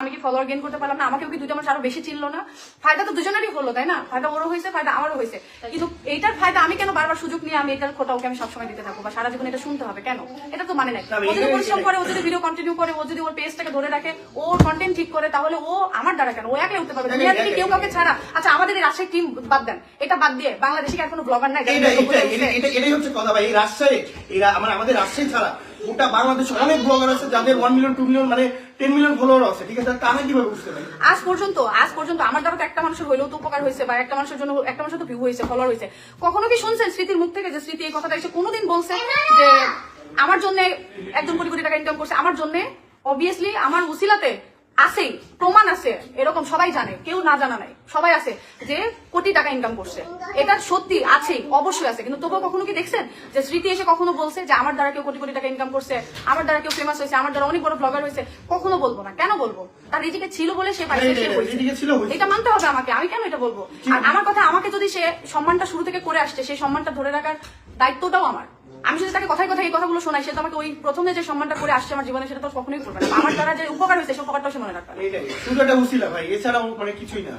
আমি কি follower gain করতে পারলাম না? আমাকেও কি দুইটা মানুষ আরো বেশি চিনলো না? ফায়দা তো দুজনেরই হলো, তাই না? ফায়দা ওরও হয়েছে, ফায়দা আমারও হয়েছে। কিন্তু এইটার ফায়দা আমি কেন বারবার সুযোগ নিয়ে আমি এটার খোটা ওকে আমি সবসময় দিতে থাকবো বা সারা জীবন এটা শুনতে হবে কেন? এটা তো মানে নাই। ও যদি পরিশ্রম করে, ও যদি ভিডিও কন্টিনিউ করে, ও যদি ওর পেজটাকে ধরে রাখে, ওর কন্টেন্ট ঠিক করে, তাহলে ও আমার দ্বারা কেন? ও একাই উঠতে পারবে। দুনিয়া থেকে কেউ কাউকে ছাড়া। আচ্ছা, আমাদের এই রাজশাহী টিম বাদ দেন, এটা বাদ দিয়ে বাংলাদেশে কি আর কোনো ব্লগার নাই? এটাই হচ্ছে কথা ভাই। এই রাজশাহী, আমাদের রাজশাহী ছাড়া গোটা বাংলাদেশে অনেক ব্লগার আছে যাদের 1 মিলিয়ন 2 মিলিয়ন মানে 10 মিলিয়ন ফলোয়ার আছে, ঠিক আছে? তা আমি কিভাবে বুঝতে পারি? আজ পর্যন্ত আমার দ্বারা তো একটা মানুষের হইলেও তো উপকার হয়েছে, বা একটা মানুষের জন্য একটা মানুষের তো ভিউ হয়েছে, ফলোয়ার হয়েছে। কখনো কি শুনছেন স্মৃতির মুখ থেকে যে স্মৃতি এই কথাটা এসে কোনোদিন বলছে যে আমার জন্য একজন কোটি কোটি টাকা ইনকাম করছে? আমার জন্য অবভিয়াসলি আমার উসিলাতে আছেই, প্রমাণ আছে, এরকম সবাই জানে, কেউ না জানা নাই, সবাই আছে যে কোটি টাকা ইনকাম করছে। এটা সত্যি আছেই, অবশ্যই আছে। কিন্তু তবুও কখনো কি দেখছেন যে স্মৃতি এসে কখনো বলছে যে আমার দ্বারা কেউ কোটি কোটি টাকা ইনকাম করছে, আমার দ্বারা কেউ ফেমাস হয়েছে, আমার দ্বারা অনেক বড় ব্লগার হয়েছে? কখনো বলবো না। কেন বলবো? তার রিজিকে ছিল বলে সে পাইছে, সে হয়েছে। এটা মানতে হবে আমাকে। আমি কেন এটা বলবো? আর আমার কথা, আমাকে যদি সে সম্মানটা শুরু থেকে করে আসছে, সেই সম্মানটা ধরে রাখার দায়িত্বটাও আমার। আমি যদি তাকে কথায় কথায় এই কথাগুলো শোনাই, সে তো আমাকে ওই প্রথমে যে সম্মানটা করে আসছে আমার জীবনে, সেটা তো কখনোই করবে না। আমার দ্বারা যে উপকার হয়েছে, সে উপকারটাও সে মনে রাখবে। শুধু একটা উসিলা ভাই, এছাড়াও মানে কিছুই না।